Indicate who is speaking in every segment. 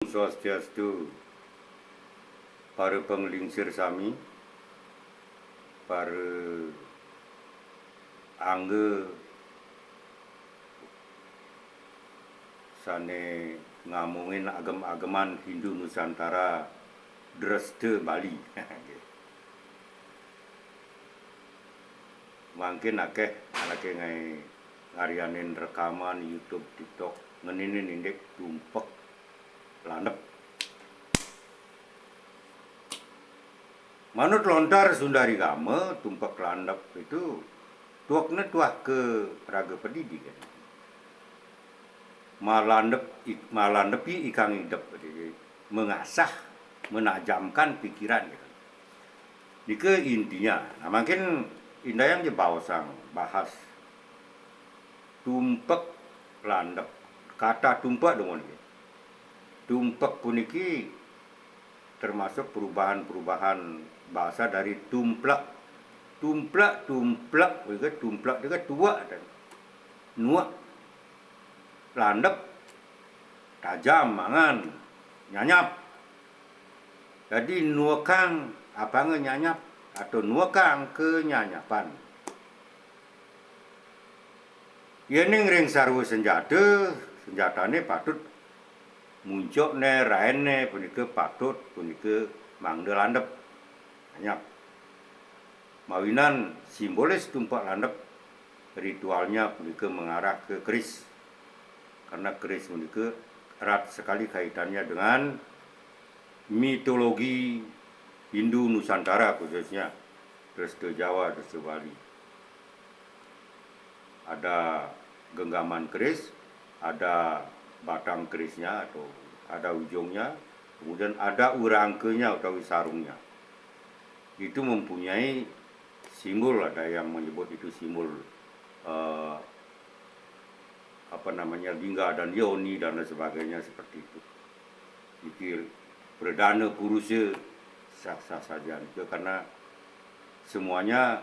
Speaker 1: Swastiastu, para penglingsir sami, para angga sane ngamungin agam-agaman Hindu Nusantara Dresde Bali. Mungkin akeh ngai ngarianin rekaman YouTube, TikTok ngeninin indek tumpek landep. Manut lontar Sundari Gama, tumpek landep itu tuaknya tuah ke raga pendidikan. Malandepi ikang hidup, mengasah, menajamkan pikiran. Dike intinya, nah makin indah yang jebawasang bahas tumpek landep. Kata tumpek dengan tumpek puniki termasuk perubahan-perubahan bahasa dari tumplak, tumplak juga tua dan nuak, landep, tajam, mangan, nyanyap. Jadi nuakang apa nyanyap atau nuakang kenyanyapan. Ya ning ring sarwa senjatane patut muncul ne raene punike patut punike mangde landep nyanyap. Mawinan simbolis tumpak landep ritualnya punike mengarah ke keris. Karena keris punike erat sekali kaitannya dengan mitologi Hindu Nusantara khususnya Dresde Jawa, Dresde Bali. Ada genggaman keris, ada batang kerisnya atau ada ujungnya, kemudian ada urangkenya atau sarungnya. Itu mempunyai simbol, ada yang menyebut itu simbol Lingga dan Yoni dan sebagainya seperti itu. Pikir perdana purusya sah-sah saja itu karena semuanya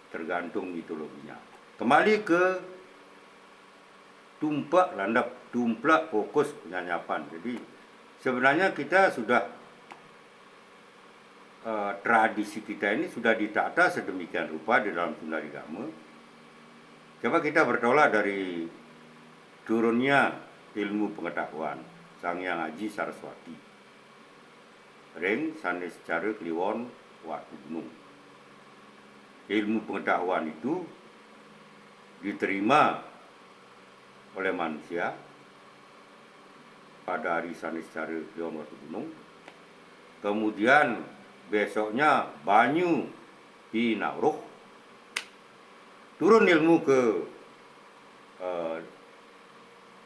Speaker 1: tergantung mitologinya. Kembali ke tumpak landap, tumplak fokus penyanyapan. Jadi sebenarnya kita sudah tradisi kita ini sudah ditata sedemikian rupa di dalam Sundari Gama. Coba kita bertolak dari turunnya ilmu pengetahuan Sang Hyang Aji Saraswati. Ring sanes cara kliwon watu gunung. Ilmu pengetahuan itu diterima oleh manusia pada hari sanes cara kliwon watu gunung. Kemudian besoknya banyu pinauruh, turun ilmu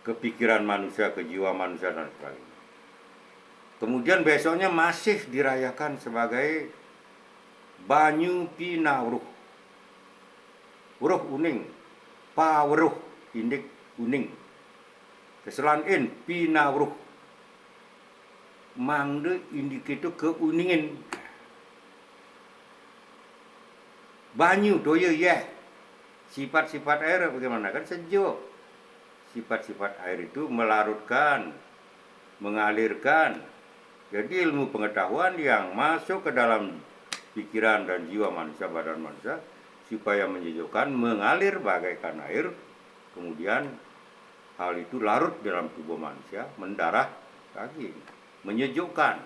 Speaker 1: ke pikiran manusia, ke jiwa manusia dan sebagainya. Kemudian besoknya masih dirayakan sebagai banyu pinauruh, uruh uning, paweruh indik uning, keselanin pinauruh, mangde indik itu keuningin. Banyu doya ya, sifat-sifat air bagaimana kan sejuk. Sifat-sifat air itu melarutkan, mengalirkan. Jadi ilmu pengetahuan yang masuk ke dalam pikiran dan jiwa manusia, badan manusia, supaya menyejukkan, mengalir bagaikan air. Kemudian hal itu larut dalam tubuh manusia, mendarah daging, menyejukkan.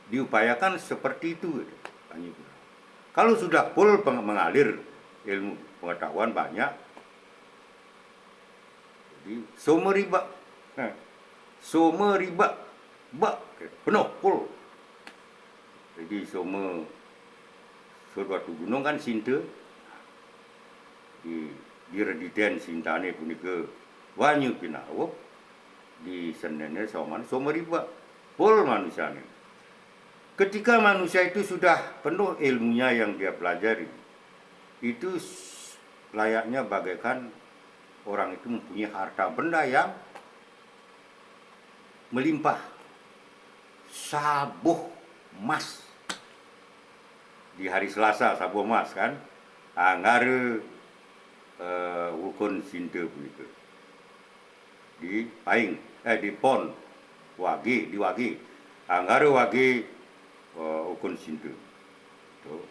Speaker 1: Diupayakan seperti itu. Kalau sudah full mengalir ilmu pengetahuan banyak, jadi someriba, penuh full. Jadi suatu gunung kan sinte, di rediten sintane punika wanyu pinauruh, di senene someriba full manusia ini. Ketika manusia itu sudah penuh ilmunya yang dia pelajari, itu layaknya bagaikan orang itu mempunyai harta benda yang melimpah. Sabuh emas. Di hari Selasa sabuh emas kan. Angare ukun sinte begitu. di Paing, di Pon, Wagi, di Wagi. Anggaru Wagi ukun Sintu. Tuh.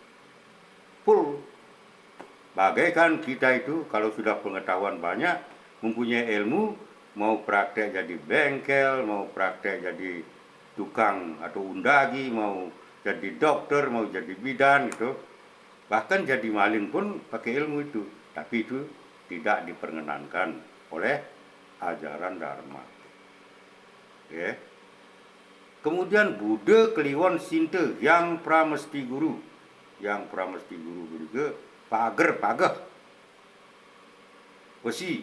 Speaker 1: Full. Bagaikan kita itu kalau sudah pengetahuan banyak, mempunyai ilmu, mau praktek jadi bengkel, mau praktek jadi tukang atau undagi, mau jadi dokter, mau jadi bidan gitu. Bahkan jadi maling pun pakai ilmu itu. Tapi itu tidak diperkenankan oleh ajaran Dharma. Okay. Kemudian Buddha Kliwon Sinte yang pramesti guru. Yang pramesti guru juga pagar besi,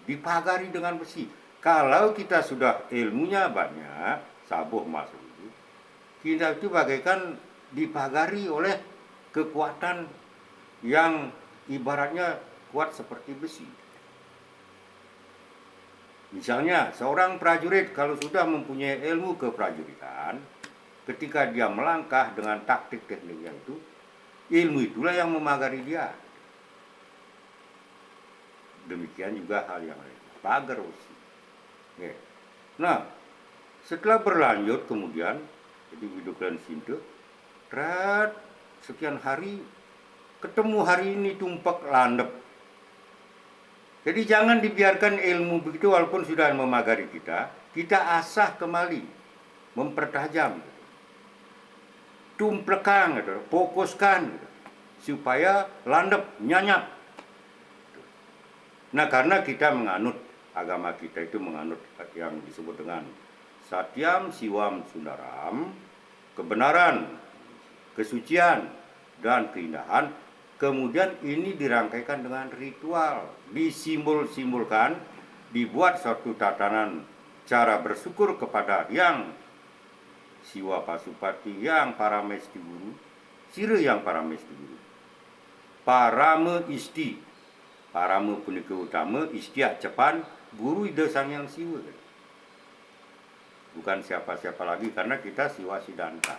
Speaker 1: dipagari dengan besi. Kalau kita sudah ilmunya banyak, sabuh masuk itu, kita itu bagaikan dipagari oleh kekuatan yang ibaratnya kuat seperti besi. Misalnya seorang prajurit kalau sudah mempunyai ilmu keprajuritan, ketika dia melangkah dengan taktik tekniknya itu, ilmu itulah yang memagari dia. Demikian juga hal yang lain. Pagar besi. Okay. Nah, setelah berlanjut kemudian, jadi Widoklan Sintu, sekian hari, ketemu hari ini tumpak landep. Jadi jangan dibiarkan ilmu begitu walaupun sudah memagari kita asah kembali, mempertajam, tumplekang, fokuskan, supaya landep, nyanyap. Nah, karena kita menganut, agama kita itu menganut yang disebut dengan Satyam Siwam Sundaram, kebenaran, kesucian, dan keindahan. Kemudian ini dirangkaikan dengan ritual, disimbol-simbolkan, dibuat suatu tatanan cara bersyukur kepada yang Siwa Pasupati, yang Paramesti Guru, Sira yang Paramesti Guru. Parama Isti, Parama punika utama, Istiak Cepan, Guru Ida Sang Yang Siwa. Bukan siapa-siapa lagi karena kita Siwa Siddhanta.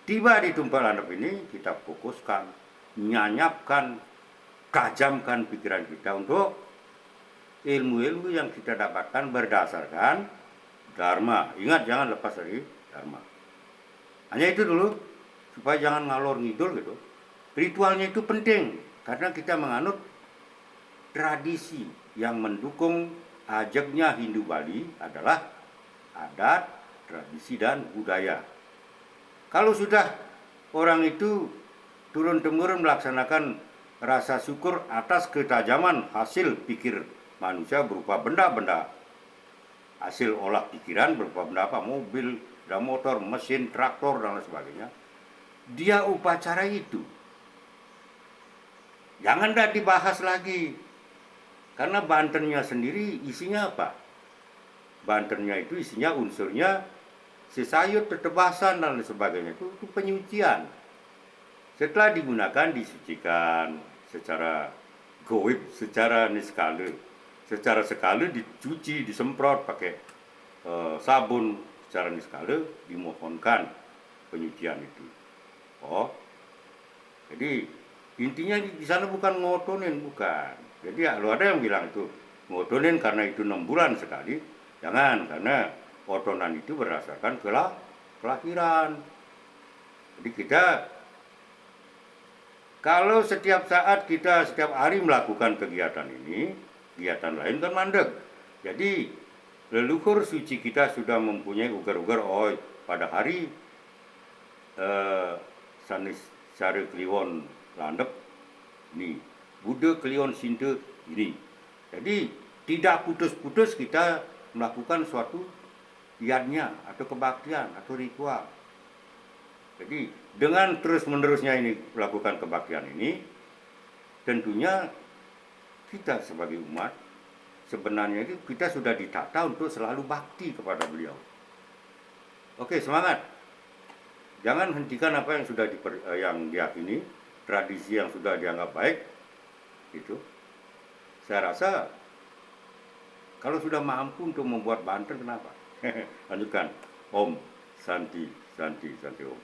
Speaker 1: Tiba di tumpah landep ini kita fokuskan, nyanyapkan, tajamkan pikiran kita untuk ilmu-ilmu yang kita dapatkan berdasarkan Dharma. Ingat, jangan lepas dari Dharma. Hanya itu dulu, supaya jangan ngalor ngidul gitu. Ritualnya itu penting, karena kita menganut tradisi yang mendukung ajaknya Hindu Bali adalah adat, tradisi, dan budaya. Kalau sudah orang itu turun-temurun melaksanakan rasa syukur atas ketajaman hasil pikir manusia berupa benda-benda, hasil olah pikiran berupa benda apa, mobil, dan motor, mesin, traktor, dan lain sebagainya. Dia upacara itu. Jangan dah dibahas lagi. Karena Bantennya sendiri isinya apa? Bantennya itu isinya unsurnya sesayut, tetebasan, dan lain sebagainya. Itu penyucian. Setelah digunakan, disucikan secara goib, secara niskala. Secara sekala dicuci, disemprot pakai sabun, secara niskala dimohonkan penyucian itu. Oh, jadi intinya di sana bukan ngotonin, bukan. Jadi kalau ada yang bilang itu ngotonin karena itu 6 bulan sekali, jangan, karena otonan itu berdasarkan kelahiran. Jadi kita kalau setiap saat kita setiap hari melakukan kegiatan ini, kegiatan lain kan mandek. Jadi leluhur suci kita sudah mempunyai ugar-ugar, oh pada hari Sanis Sari Kliwon Landep ini, Buddha Kliwon Sinte ini. Jadi tidak putus-putus kita melakukan suatu yadnya atau kebaktian atau ritual. Jadi dengan terus-menerusnya ini melakukan kebaktian ini, tentunya kita sebagai umat sebenarnya itu kita sudah ditata untuk selalu bakti kepada beliau. Oke, semangat. Jangan hentikan apa yang sudah yang diyakini, tradisi yang sudah dianggap baik. Itu. Saya rasa kalau sudah mampu untuk membuat Banten, kenapa? Lanjutkan. Om Santi Santi Santi Om.